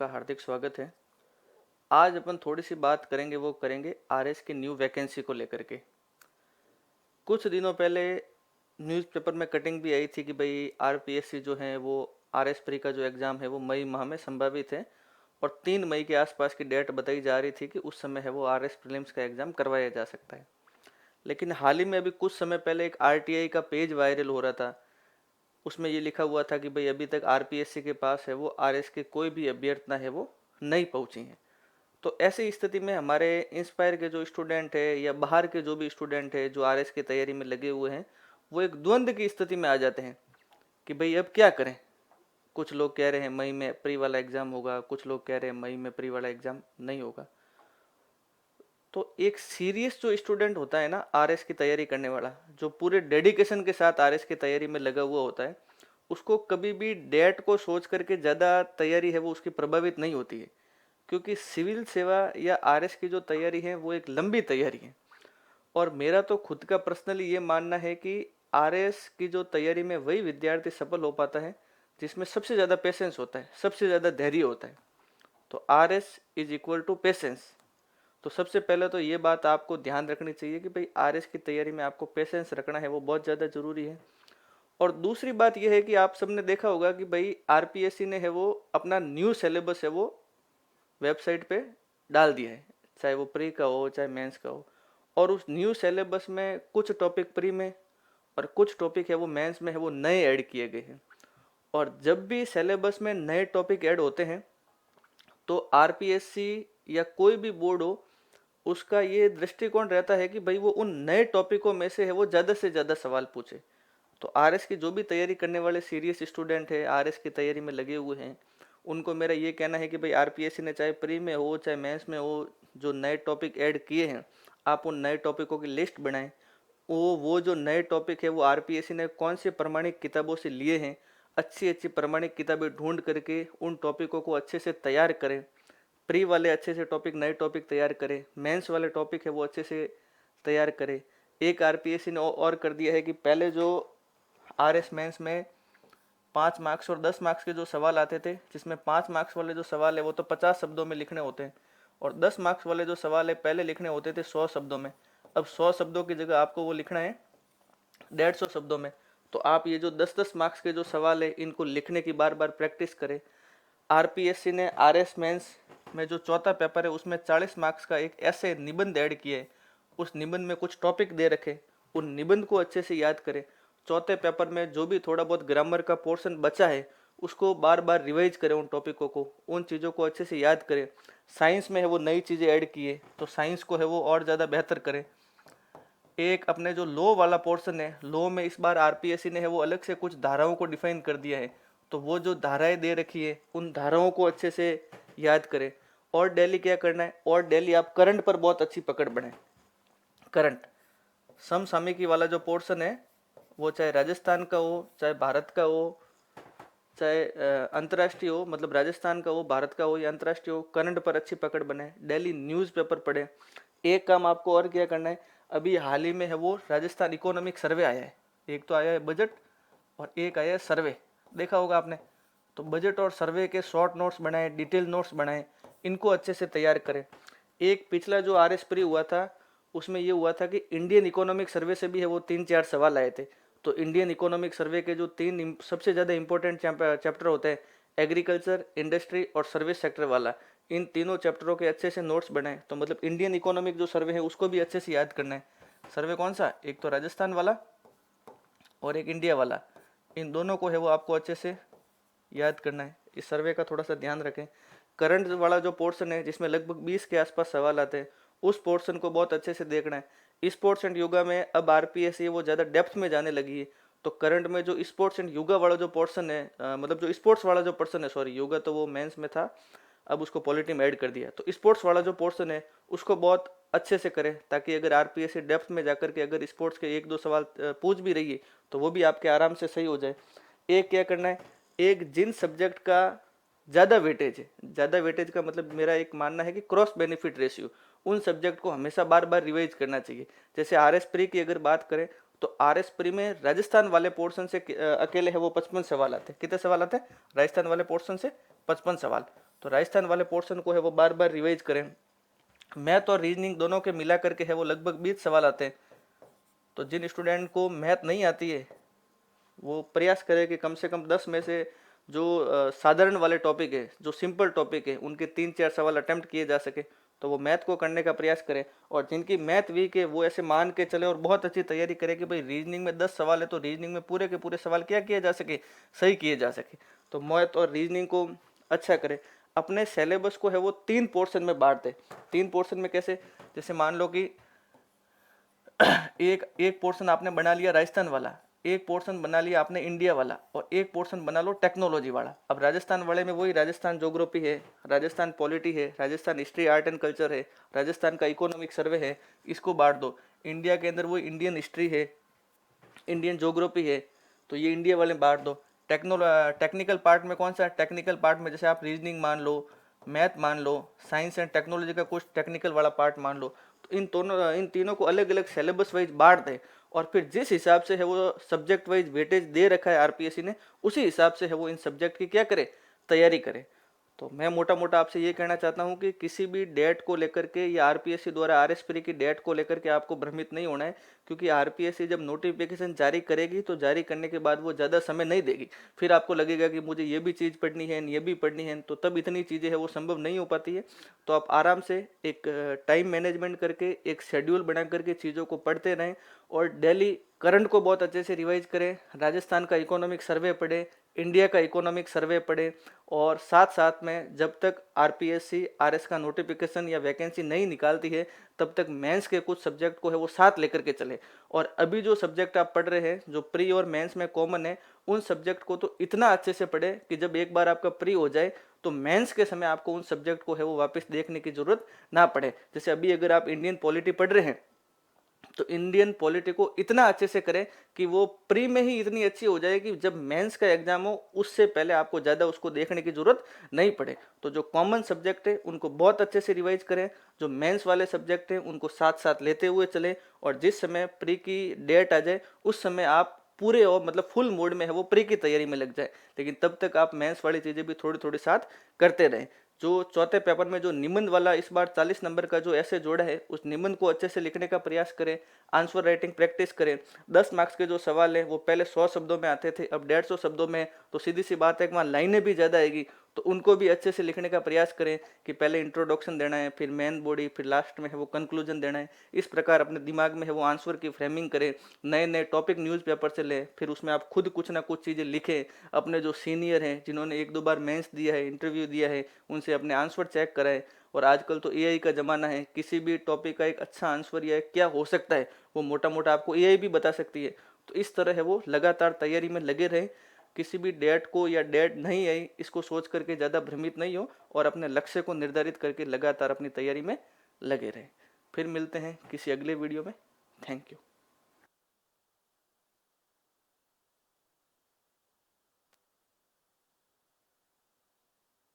आपका हार्दिक स्वागत है। आज अपन थोड़ी सी बात करेंगे, वो करेंगे आरएस की न्यू वैकेंसी को लेकर के। कुछ दिनों पहले न्यूज़पेपर में कटिंग भी आई थी कि भाई आरपीएससी जो है वो आरएस प्री का जो एग्ज़ाम है वो मई माह में संभावित है और 3 मई के आसपास की डेट बताई जा रही थी कि उस समय है वो आरएस प्रीलिम्स का एग्ज़ाम करवाया जा सकता है। लेकिन हाल ही में अभी कुछ समय पहले एक आरटीआई का पेज वायरल हो रहा था। उसमें ये लिखा हुआ था कि भाई अभी तक आरपीएससी के पास है वो आरएस के कोई भी अभ्यर्थना है वो नहीं पहुंची है। तो ऐसी स्थिति में हमारे इंस्पायर के जो स्टूडेंट है या बाहर के जो भी स्टूडेंट है जो आरएस की तैयारी में लगे हुए हैं, वो एक द्वंद्व की स्थिति में आ जाते हैं कि भाई अब क्या करें। कुछ लोग कह रहे हैं मई में प्री वाला एग्जाम होगा, कुछ लोग कह रहे हैं मई में प्री वाला एग्जाम नहीं होगा। तो एक सीरियस जो स्टूडेंट होता है ना, आरएस की तैयारी करने वाला, जो पूरे डेडिकेशन के साथ आरएस की तैयारी में लगा हुआ होता है, उसको कभी भी डेट को सोच करके ज़्यादा तैयारी है वो उसकी प्रभावित नहीं होती है। क्योंकि सिविल सेवा या आरएस की जो तैयारी है वो एक लंबी तैयारी है। और मेरा तो खुद का पर्सनली ये मानना है कि आरएस की जो तैयारी में वही विद्यार्थी सफल हो पाता है जिसमें सबसे ज़्यादा पेशेंस होता है, सबसे ज़्यादा धैर्य होता है। तो आरएस इज इक्वल टू पेशेंस। तो सबसे पहले तो ये बात आपको ध्यान रखनी चाहिए कि भाई आरएस की तैयारी में आपको पेशेंस रखना है वो बहुत ज़्यादा ज़रूरी है। और दूसरी बात यह है कि आप सबने देखा होगा कि भाई आरपीएससी ने है वो अपना न्यू सिलेबस है वो वेबसाइट पे डाल दिया है, चाहे वो प्री का हो चाहे मेंस का हो। और उस न्यू सिलेबस में कुछ टॉपिक प्री में और कुछ टॉपिक है वो मेंस में है वो नए ऐड किए गए हैं। और जब भी सिलेबस में नए टॉपिक ऐड होते हैं तो आरपीएससी या कोई भी बोर्ड हो, उसका ये दृष्टिकोण रहता है कि भाई वो उन नए टॉपिकों में से है वो ज़्यादा से ज़्यादा सवाल पूछे। तो आरएस की जो भी तैयारी करने वाले सीरियस स्टूडेंट है, आरएस की तैयारी में लगे हुए हैं, उनको मेरा ये कहना है कि भाई आरपीएससी ने चाहे प्री में हो चाहे मेंस में हो, जो नए टॉपिक ऐड किए हैं, आप उन नए टॉपिकों की लिस्ट बनाएं। वो जो नए टॉपिक है वो आरपीएससी ने कौन से प्रमाणिक किताबों से लिए हैं, अच्छी अच्छी प्रमाणिक किताबें ढूंढ करके उन टॉपिकों को अच्छे से तैयार करें। प्री वाले अच्छे से टॉपिक, नए टॉपिक तैयार करें, मेंस वाले टॉपिक है वो अच्छे से तैयार करें। एक आरपीएससी ने और कर दिया है कि पहले जो आरएस मेंस में 5 मार्क्स और 10 मार्क्स के जो सवाल आते थे, जिसमें 5 मार्क्स वाले जो सवाल है वो तो 50 शब्दों में लिखने होते हैं और 10 मार्क्स वाले जो सवाल है पहले लिखने होते थे 100 शब्दों में। अब 100 शब्दों की जगह आपको वो लिखना है 150 शब्दों में। तो आप ये जो 10-10 मार्क्स के जो सवाल है इनको लिखने की बार बार प्रैक्टिस करें। आरपीएससी ने आरएस मेंस में जो चौथा पेपर है उसमें 40 मार्क्स का एक ऐसे निबंध ऐड किए है। उस निबंध में कुछ टॉपिक दे रखे, उन निबंध को अच्छे से याद करें। चौथे पेपर में जो भी थोड़ा बहुत ग्रामर का पोर्शन बचा है उसको बार बार रिवाइज करें, उन टॉपिकों को, उन चीज़ों को अच्छे से याद करें। साइंस में है वो नई चीज़ें ऐड किए तो साइंस को है वो और ज़्यादा बेहतर करें। एक अपने जो लॉ वाला पोर्शन है, लॉ में इस बार आरपीएससी ने है वो अलग से कुछ धाराओं को डिफाइन कर दिया है। तो वो जो धाराएं दे रखी है उन धाराओं को अच्छे से याद करें। और डेली क्या करना है, और डेली आप करंट पर बहुत अच्छी पकड़ बनाएं। करंट समसामयिकी वाला जो पोर्शन है वो चाहे राजस्थान का हो चाहे भारत का हो चाहे अंतर्राष्ट्रीय हो, मतलब राजस्थान का हो, भारत का हो या अंतर्राष्ट्रीय हो, करंट पर अच्छी पकड़ बनाए। डेली न्यूज़पेपर पढ़ें। एक काम आपको और क्या करना है, अभी हाल ही में है वो राजस्थान इकोनॉमिक सर्वे आया है। एक तो आया है बजट और एक आया है सर्वे, देखा होगा आपने। तो बजट और सर्वे के शॉर्ट नोट्स बनाए, डिटेल नोट्स बनाए, इनको अच्छे से तैयार करें। एक पिछला जो आरएस प्री हुआ था उसमें ये हुआ था कि इंडियन इकोनॉमिक सर्वे से भी है वो 3-4 सवाल आए थे। तो इंडियन इकोनॉमिक सर्वे के जो 3 सबसे ज़्यादा इंपॉर्टेंट चैप्टर होते हैं, एग्रीकल्चर, इंडस्ट्री और सर्विस सेक्टर वाला, इन तीनों चैप्टरों के अच्छे से नोट्स बनाए। तो मतलब इंडियन इकोनॉमिक जो सर्वे है उसको भी अच्छे से याद करना है। सर्वे कौन सा, एक तो राजस्थान वाला और एक इंडिया वाला, इन दोनों को है वो आपको अच्छे से याद करना है। इस सर्वे का थोड़ा सा ध्यान रखें। करंट वाला जो पोर्शन है जिसमें लगभग 20 के आसपास सवाल आते हैं, उस पोर्शन को बहुत अच्छे से देखना है। स्पोर्ट्स एंड योगा में अब आरपीएससी वो ज़्यादा डेप्थ में जाने लगी है। तो करंट में जो स्पोर्ट्स एंड योगा वाला जो पोर्शन है, मतलब जो स्पोर्ट्स वाला जो पर्सन है, सॉरी योगा तो वो मेंस में था, अब उसको पॉलिटी में ऐड कर दिया। तो स्पोर्ट्स वाला जो पोर्शन है उसको बहुत अच्छे से करें, ताकि अगर आरपीएससी डेप्थ में जाकर के अगर स्पोर्ट्स के 1-2 सवाल पूछ भी रही है तो वो भी आपके आराम से सही हो जाए। एक क्या करना है, एक जिन सब्जेक्ट का ज़्यादा वेटेज है, ज़्यादा वेटेज का मतलब मेरा एक मानना है कि क्रॉस बेनिफिट रेशियो, उन सब्जेक्ट को हमेशा बार बार रिवाइज करना चाहिए। जैसे आरएस प्री की अगर बात करें तो आरएस प्री में राजस्थान वाले पोर्शन से अकेले है वो 55 सवाल आते हैं। कितने सवाल आते हैं राजस्थान वाले पोर्शन से? 55 सवाल। तो राजस्थान वाले पोर्शन को है वो बार बार रिवाइज करें। मैथ और रीजनिंग दोनों के मिला करके है वो लगभग 20 सवाल आते हैं। तो जिन स्टूडेंट को मैथ नहीं आती है वो प्रयास करे कि कम से कम 10 में से जो साधारण वाले टॉपिक है, जो सिंपल टॉपिक है, उनके 3-4 सवाल अटेम्प्ट किए जा सके, तो वो मैथ को करने का प्रयास करें। और जिनकी मैथ वीक है वो ऐसे मान के चले और बहुत अच्छी तैयारी करें कि भाई रीजनिंग में 10 सवाल है तो रीजनिंग में पूरे के पूरे सवाल क्या किए जा सके, सही किए जा सके। तो मैथ और रीजनिंग को अच्छा करें। अपने सिलेबस को है वो 3 पोर्शन में बांट दे। 3 पोर्शन में कैसे, जैसे मान लो कि एक एक पोर्शन आपने बना लिया राजस्थान वाला, एक पोर्शन बना लिया आपने इंडिया वाला, और एक पोर्शन बना लो टेक्नोलॉजी वाला। अब राजस्थान वाले में वही राजस्थान ज्योग्राफी है, राजस्थान पॉलिटी है, Rajasthan history art and culture है, राजस्थान का इकोनॉमिक सर्वे है, इसको बांट दो। इंडिया के अंदर वो इंडियन हिस्ट्री है, इंडियन ज्योग्राफी है, तो ये इंडिया वाले बांट दो। टेक्निकल पार्ट में कौन सा, टेक्निकल पार्ट में जैसे आप रीजनिंग मान लो, मैथ मान लो, साइंस एंड टेक्नोलॉजी का कुछ टेक्निकल वाला पार्ट मान लो। तो इन तीनों को अलग अलग सिलेबस वाइज बांट दें, और फिर जिस हिसाब से है वो सब्जेक्ट वाइज वेटेज दे रखा है आरपीएससी ने, उसी हिसाब से है वो इन सब्जेक्ट की क्या करे, तैयारी करे। तो मैं मोटा मोटा आपसे ये कहना चाहता हूँ कि किसी भी डेट को लेकर के या आरपीएससी द्वारा आरएस प्री की डेट को लेकर के आपको भ्रमित नहीं होना है, क्योंकि आरपीएससी जब नोटिफिकेशन जारी करेगी तो जारी करने के बाद वो ज़्यादा समय नहीं देगी। फिर आपको लगेगा कि मुझे ये भी चीज़ पढ़नी है, ये भी पढ़नी है, तो तब इतनी चीज़ें है वो संभव नहीं हो पाती है। तो आप आराम से एक टाइम मैनेजमेंट करके एक शेड्यूल बना करके चीज़ों को पढ़ते रहें, और डेली करंट को बहुत अच्छे से रिवाइज करें। राजस्थान का इकोनॉमिक सर्वे पढ़े, इंडिया का इकोनॉमिक सर्वे पढ़े, और साथ साथ में जब तक आरपीएससी आरएस का नोटिफिकेशन या वैकेंसी नहीं निकालती है तब तक मेंस के कुछ सब्जेक्ट को है वो साथ लेकर के चले। और अभी जो सब्जेक्ट आप पढ़ रहे हैं जो प्री और मेंस में कॉमन है, उन सब्जेक्ट को तो इतना अच्छे से पढ़े कि जब एक बार आपका प्री हो जाए तो मेंस के समय आपको उन सब्जेक्ट को है वो वापस देखने की जरूरत ना पड़े। जैसे अभी अगर आप इंडियन पॉलिटी पढ़ रहे हैं तो इंडियन पॉलिटी को इतना अच्छे से करें कि वो प्री में ही इतनी अच्छी हो जाए कि जब मेंस का एग्जाम हो उससे पहले आपको ज़्यादा उसको देखने की जरूरत नहीं पड़े। तो जो कॉमन सब्जेक्ट है उनको बहुत अच्छे से रिवाइज करें, जो मेंस वाले सब्जेक्ट हैं उनको साथ साथ लेते हुए चलें, और जिस समय प्री की डेट आ जाए उस समय आप पूरे और मतलब फुल मोड में है वो प्री की तैयारी में लग जाए। लेकिन तब तक आप मेंस वाली चीज़ें भी थोड़ी थोड़ी साथ करते रहें। जो चौथे पेपर में जो निबंध वाला इस बार 40 नंबर का जो ऐसे जोड़ा है उस निबंध को अच्छे से लिखने का प्रयास करें, आंसर राइटिंग प्रैक्टिस करें। 10 मार्क्स के जो सवाल है वो पहले 100 शब्दों में आते थे, अब 150 शब्दों में, तो सीधी सी बात है कि वहाँ लाइनें भी ज़्यादा आएगी, तो उनको भी अच्छे से लिखने का प्रयास करें कि पहले इंट्रोडक्शन देना है, फिर मेन बॉडी, फिर लास्ट में है वो कंक्लूजन देना है। इस प्रकार अपने दिमाग में है वो आंसर की फ्रेमिंग करें, नए नए टॉपिक न्यूज़पेपर से लें, फिर उसमें आप खुद कुछ ना कुछ चीज़ें लिखें। अपने जो सीनियर हैं जिन्होंने 1-2 बार मेंस दिया है, इंटरव्यू दिया है, उनसे अपने आंसर चेक कराएं। और आजकल तो एआई का ज़माना है, किसी भी टॉपिक का एक अच्छा आंसर या क्या हो सकता है वो मोटा मोटा आपको एआई भी बता सकती है। तो इस तरह है वो लगातार तैयारी में लगे रहें। किसी भी डेट को या डेट नहीं आई इसको सोच करके ज़्यादा भ्रमित नहीं हो, और अपने लक्ष्य को निर्धारित करके लगातार अपनी तैयारी में लगे रहें। फिर मिलते हैं किसी अगले वीडियो में। Thank you.